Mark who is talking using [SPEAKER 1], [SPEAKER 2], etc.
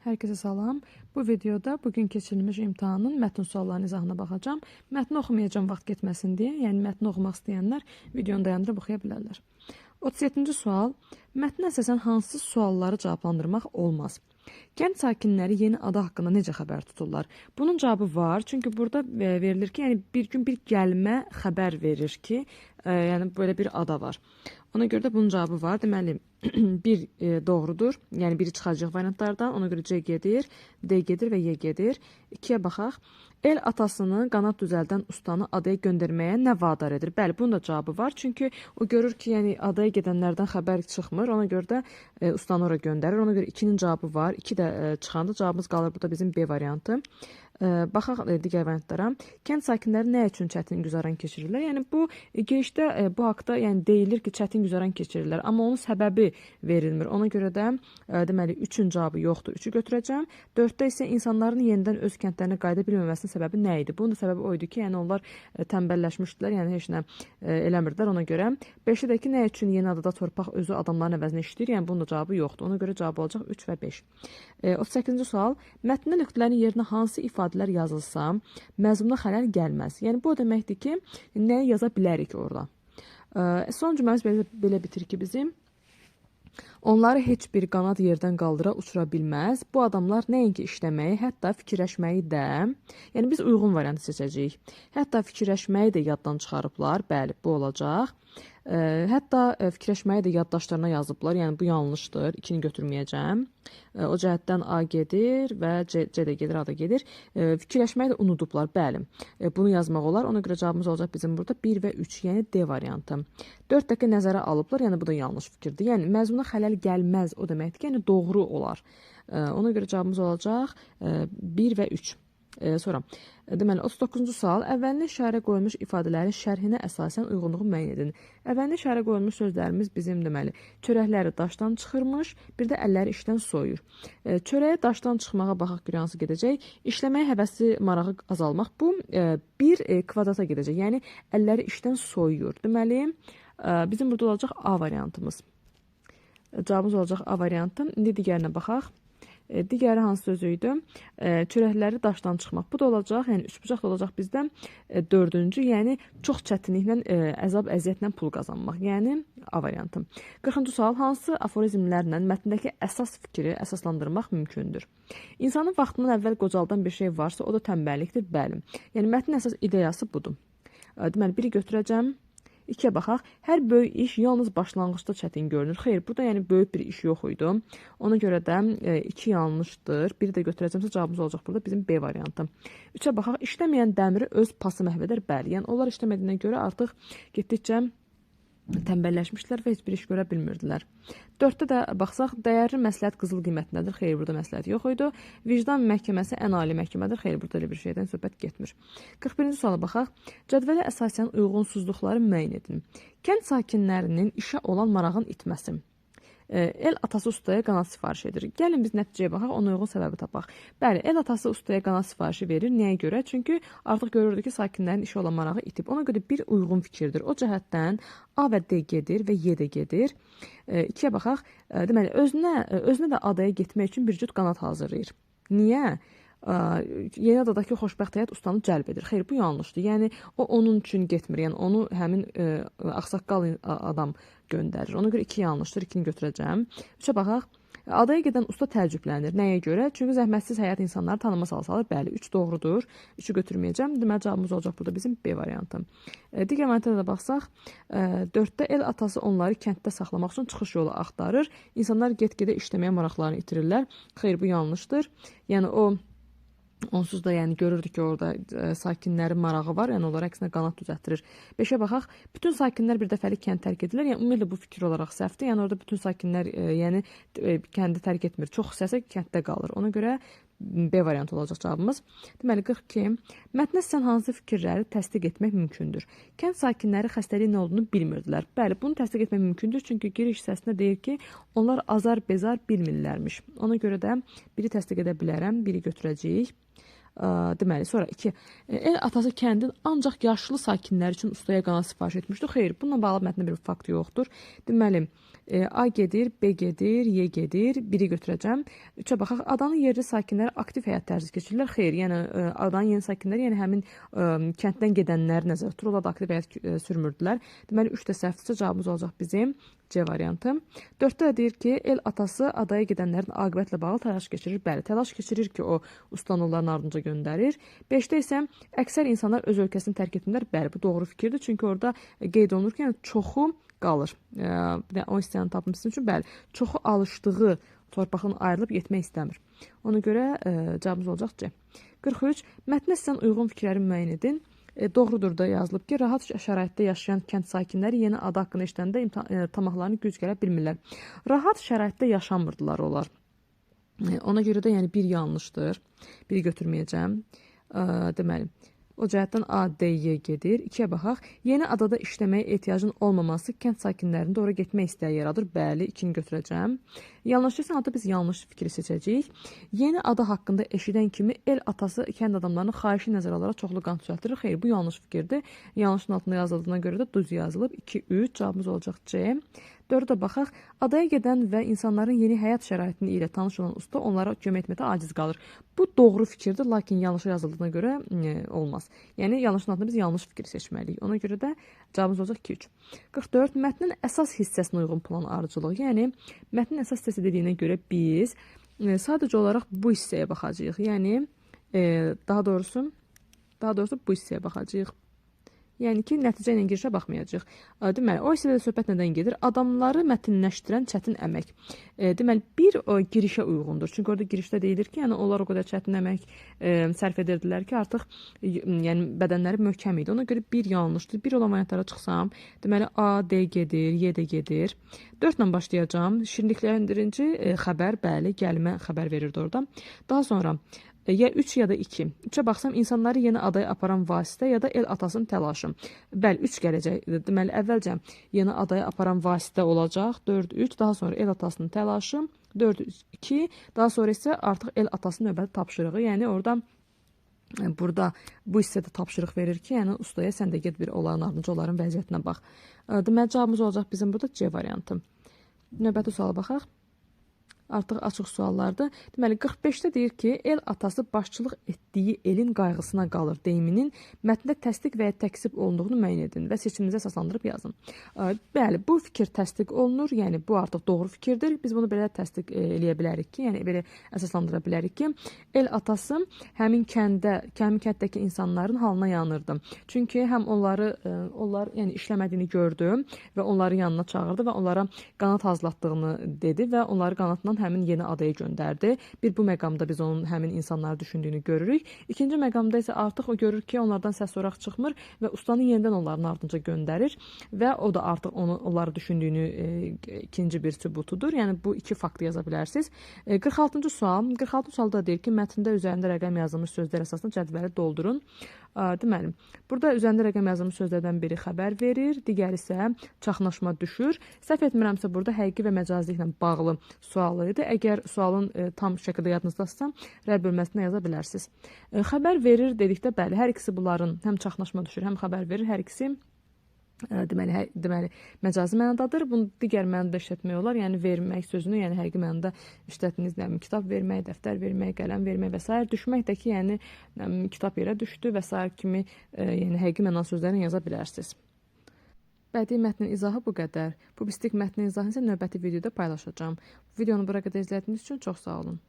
[SPEAKER 1] Herkese salam. Bu videoda bugün keçirilmiş imtahanın mətn suallarının izahına baxacağım. Mətni oxumayacağım vaxt getməsin deyə, yəni mətni oxumaq istəyənlər videonu dayandırıb oxuya bilərlər. 37-ci sual. Mətnə əsasən hansı sualları cavablandırmaq olmaz? Kənd sakinləri yeni ada haqqında necə xəbər tuturlar? Bunun cavabı var. Çünki burada verilir ki, yəni bir gün bir gəlmə xəbər verir ki, yəni belə bir ada var. Ona görə də bunun cavabı var. Deməli, bir doğrudur. Yəni biri çıxacaq variantlardan. Ona görə C gedir, D gedir və Y gedir. 2-yə baxaq. El atasını qanat düzəldən ustanı adaya göndərməyə nə vadar edir? Bəli, bunun da cavabı var. Çünki o görür ki, yəni adaya gedənlərdən xəbər çıxmır. Ona görə də ustanı ora göndərir. Ona görə 2-nin cavabı var. 2 də çıxanda cavabımız qalır burada bizim B variantı. Baxaq digər variantlara. Kənd sakinləri nə üçün çətin güzəran keçirirlər? Yəni bu girişdə bu haqda yəni deyilir ki, çətin güzəran keçirirlər, amma onun səbəbi verilmir. Ona görə də deməli 3-ün cavabı yoxdur. 3-ü götürəcəm. 4-də isə insanların yenidən öz kəndlərinə qayıda bilməməsinin səbəbi nə idi? Bunun da səbəbi o idi ki, yəni onlar tənbəlləşmişdilər, yəni heç nə eləmirdilər ona görə. 5-də ki, nə üçün yeni adada torpaq özü adamların əvəzinə işləyir? Yəni bunun da cavabı yoxdur. Ona görə cavab olacaq 3 və 5. 38-ci sual. Mətndə nöqtələrin yerinə hansı ifadələr yazılsa, məzmuna xələl gəlməz? Yəni bu o deməkdir ki, nəyi yaza bilərik orada? Son cümləmiz belə bitir ki, bizim onları heç bir qanad yerdən qaldıra uçura bilməz. Bu adamlar nəinki işləməyi, hətta fikirləşməyi də, yəni biz uyğun variantı seçəcəyik. Hətta fikirləşməyi də yaddan çıxarıblar. Bəli, bu olacaq. Hətta fikirləşməyi də yaddaşlarına yazıblar. Yəni bu yanlışdır. 2-ni götürməyəcəm. O cəhətdən A gedir və C də gedir, A da gedir. Fikirləşməyi də unudublar. Bəli. Bunu yazmaq olar. Ona görə cavabımız olacaq bizim burada 1 və 3, yəni D variantı. 4 dəqiqə nəzərə alıblar. Yəni bu da yanlış fikirdir. Yəni məzmuna xələl gəlməz o deməkdir ki, yəni doğru olar. Ona görə cavabımız olacaq 1 və 3. Sonra, deməli, 39-cu sual. Əvvəlinə işarə qoyulmuş ifadələrin şərhinə əsasən uyğunluğu müəyyən edin. Əvvəlinə işarə qoyulmuş sözlərimiz bizim, deməli, çörəkləri daşdan çıxırmış, bir də əlləri işdən soyur. Çörəyə daşdan çıxmağa baxaq görək hansı gedəcək. İşləməyə həvəsi, marağı azalmaq. Bu, bir kvadrata gedəcək. Yəni, əlləri işdən soyur. Deməli, bizim burada olacaq A variantımız. Cavabımız olacaq A variantı. İndi digərinə baxaq. Digəri hansı sözü idi? Çörəkləri daşdan çıxmaq. Bu da olacaq, yəni üçbucaq da olacaq bizdən 4-cü, yəni çox çətinliklə, əzab, əziyyətlə pul qazanmaq. Yəni A variantı. 40-cı sual. Hansı aforizmlərlə mətndəki əsas fikri əsaslandırmaq mümkündür? İnsanın vaxtından əvvəl qocaldan bir şey varsa, o da tənbəllikdir. Bəli. Yəni mətnin əsas ideyası budur. Deməli, biri götürəcəm. 2-yə baxaq. Hər böyük iş yalnız başlanğıcda çətin görünür. Xeyr, burada yəni böyük bir iş yox idi. Ona görə də 2 yanlışdır. Biri də götürəcəmsə cavabımız olacaq burada bizim B variantı. 3-ə baxaq. İşləməyən dəmiri öz pası məhv edər. Bəli, yəni onlar işləmədiyinə görə artıq getdikcə tənbəlləşmişlər və heç bir iş görə bilmirdilər. 4-də də baxsaq, dəyərli məsləhət qızıl qiymətindədir. Xeyr, burada məsləhət yox idi. Vicdan məhkəməsi ən ali məhkəmədir. Xeyr, burada elə bir şeydən söhbət getmir. 41-ci suala baxaq. Cədvələ əsasən uyğunsuzluqları müəyyən edin. Kənd sakinlərinin işə olan marağın itməsi. El atası ustaya qanat sifariş edir. Gəlin biz nəticəyə baxaq, ona uyğun səbəbi tapaq. Bəli, el atası ustaya qanat sifarişi verir. Nəyə görə? Çünki artıq görürdü ki, sakinlərin işə olan marağı itib. Ona görə bir uyğun fikirdir. O cəhətdən A və D gedir və Y də gedir. 2-yə baxaq. Deməli, özünə də adaya getmək üçün bir cüt qanat hazırlayır. Niyə? Yeni adadakı xoşbəxt həyat ustanı cəlb edir. Xeyr, bu yanlışdır. Yəni, o onun üçün getmir. Yəni, onu həmin ağsaqqal adam göndərir. Ona görə 2 yanlışdır. 2-ni götürəcəm. 3-ə baxaq. Adaya gedən usta təəccüblənir. Nəyə görə? Çünki zəhmətsiz həyat insanları tanıma salır. Bəli, 3 doğrudur. 3-ü götürməyəcəm. Deməli, cavabımız olacaq burada bizim B variantı. Digər variantlara da baxsaq, 4-də el atası onları kənddə saxlamaq üçün çıxış yolu axtarır. İnsanlar get-gedə işləməyə maraqlarını itirirlər. Xeyr, bu yanlışdır. Yəni, o onsuz da yəni görürdük ki, orada sakinlərin marağı var, yəni onlar əksinə qanat düzəltdirir. 5-ə baxaq. Bütün sakinlər bir dəfəlik kənd tərk edirlər. Yəni ümumiyyətlə bu fikir olaraq səhvdir. Yəni orada bütün sakinlər yəni kəndi tərk etmir. Çox hissəsi kənddə qalır. Ona görə B variantı olacaq cavabımız. Deməli 42. Mətndə sən hansı fikirləri təsdiq etmək mümkündür? Kənd sakinləri xəstəliyin nə olduğunu bilmirdilər. Bəli, bunu təsdiq etmək mümkündür. Çünki giriş hissəsində deyir ki, onlar azar-bezar bilmirlərmiş. Ona görə də biri təsdiq edə bilərəm, biri götürəcəyik. Deməli, sonra 2. El atası kəndin ancaq yaşlı sakinləri üçün ustaya qanat sifariş etmişdi. Xeyr, bununla bağlı mətndə bir fakt yoxdur. Deməli, A gedir, B gedir, Y gedir, 1-i götürəcəm. 3-ə baxaq, adanın yerli sakinləri aktiv həyat tərzi keçirirlər. Xeyr, yəni adanın yeni sakinləri, yəni həmin kənddən gedənlər nəzərdə tutulur, onlar da aktiv həyat sürmürdülər. Deməli, 3 də səhvdirsə cavabımız olacaq bizim C variantı. 4-də də deyir ki, el atası adaya gedənlərin aqibətlə bağlı təlaş keçirir. Bəli, təlaş keçirir ki, o ustanı onların ardınca göndərir. 5-də isə əksər insanlar öz ölkəsini tərk etmirlər. Bəli, bu doğru fikirdir. Çünki orada qeyd olunur ki, yəni çoxu qalır. O istəyəni tapım sizin üçün. Bəli, çoxu alışdığı torpaqdan ayrılıb getmək istəmir. Ona görə cavabımız olacaq C. 43. Mətnə sizdən uyğun fikirləri müəyyən edin. Doğrudur da yazılıb ki, rahat şəraitdə yaşayan kənd sakinləri yeni adı haqqında eşidəndə tamahlarını güc gələ bilmirlər. Rahat şəraitdə yaşamırdılar onlar. Ona görə də yəni bir yanlışdır. Biri götürməyəcəm. Deməli, o cəhətdən A, D, Y gedir. 2-yə baxaq. Yeni adada işləməyə ehtiyacın olmaması kənd sakinlərində ora getmək istəyi yaradır. Bəli, 2-ni götürəcəm. Yanlışlıqsa adı biz yanlış fikri seçəcəyik. Yeni ada haqqında eşidən kimi el atası kənd adamlarının xahişi nəzərə alaraq çoxlu qan düzəltdirir. Xeyr, bu yanlış fikirdir. Yanlışın altında yazıldığına görə də düz yazılıb. 2, 3 cavabımız olacaq C. 4-ə baxaq. Adaya gedən və insanların yeni həyat şəraitini ilə tanış olan usta onlara kömək etməkdə aciz qalır. Bu doğru fikirdir, lakin yanlış yazıldığına görə olmaz. Yəni yanlışın altında biz yanlış fikri seçməliyik. Ona görə də cavabımız olacaq 2, 3. 44. Mətnin əsas hissəsinə uyğun plan arıcılığı. Yəni mətnin əsas hissəsi dediyinə görə biz sadəcə olaraq bu hissəyə baxacağıq. Yəni daha doğrusu bu hissəyə baxacağıq. Yəni ki, nəticə ilə girişə baxmayacaq. Deməli, o hissədə söhbət nədən gedir? Adamları mətinləşdirən çətin əmək. Deməli, bir o girişə uyğundur. Çünki orada girişdə deyilir ki, yəni onlar o qədər çətin əmək sərf edirdilər ki, artıq yəni bədənləri möhkəm idi. Ona görə bir yanlışdır. Bir olan variantlara çıxsam, deməli A, D gedir, Y də gedir. 4 ilə başlayacağım. Şirinlikləndirici xəbər, bəli, gəlmə xəbər verirdi orada. Daha sonra ya 3 ya da 2. 3-ə baxsam, insanları yeni adaya aparan vasitə ya da el atasının təlaşı. Bəli, 3 gələcək. Deməli, əvvəlcə yeni adaya aparan vasitə olacaq. 4, 3. Daha sonra el atasının təlaşı. 4, 2. Daha sonra isə artıq el atasının növbəti tapşırığı. Yəni, burada bu hissədə tapşırıq verir ki, yəni ustaya sən də get bir onların ardınca onların vəziyyətinə bax. Deməli, cavabımız olacaq bizim burada C variantı. Növbəti suala baxaq. Artıq açıq suallardır. Deməli, 45-də deyir ki, el atası başçılıq etdiyi elin qayğısına qalır deyiminin mətndə təsdiq və ya təksib olunduğunu müəyyən edin və seçiminizə əsaslandırıb yazın. Bəli, bu fikir təsdiq olunur, yəni bu artıq doğru fikirdir. Biz bunu belə təsdiq eləyə bilərik ki, yəni belə əsaslandıra bilərik ki, el atası həmin kənddəki insanların halına yanırdı. Çünki həm onlar yəni işləmədiyini gördü və onları yanına çağırdı və onlara qanat hazırlatdığını dedi və onları qanatla həmin yeni adaya göndərdi. Bir bu məqamda biz onun həmin insanları düşündüyünü görürük. İkinci məqamda isə artıq o görür ki, onlardan səs soraq çıxmır və ustanı yenidən onların ardınca göndərir və o da artıq onları düşündüyünü ikinci bir sübutudur. Yəni bu iki faktı yaza bilərsiniz. 46-cı sual. 46-cı sualda deyir ki, mətndə üzərində rəqəm yazılmış sözlər əsasında cədvəli doldurun. Deməli, burada üzərində rəqəm yazılmış sözlərdən biri xəbər verir, digəri isə çaxnaşma düşür. Səhv etmirəmsə, burada həqiqi və məcazliklə bağlı sual idi. Əgər sualın tam şəkildə yadınızdasa, rəy bölməsinə yaza bilərsiniz. Xəbər verir dedikdə, bəli, hər ikisi bunların həm çaxnaşma düşür, həm xəbər verir, hər ikisi deməli məcazi mənadadır. Bunu digər mənada işlətmək olar. Yəni vermək sözünü, yəni həqiqi mənada işlətdiniz, nə bilim, kitab vermək, dəftər vermək, qələm vermək və s. düşmək də ki, yəni kitab yerə düşdü və s. kimi yəni həqiqi mənalı sözlərini yaza bilərsiniz. Bədii mətnin izahı bu qədər. Publisistik mətnin izahını isə növbəti videoda paylaşacağım. Videonu bura qədər izlədiyiniz üçün çox sağ olun.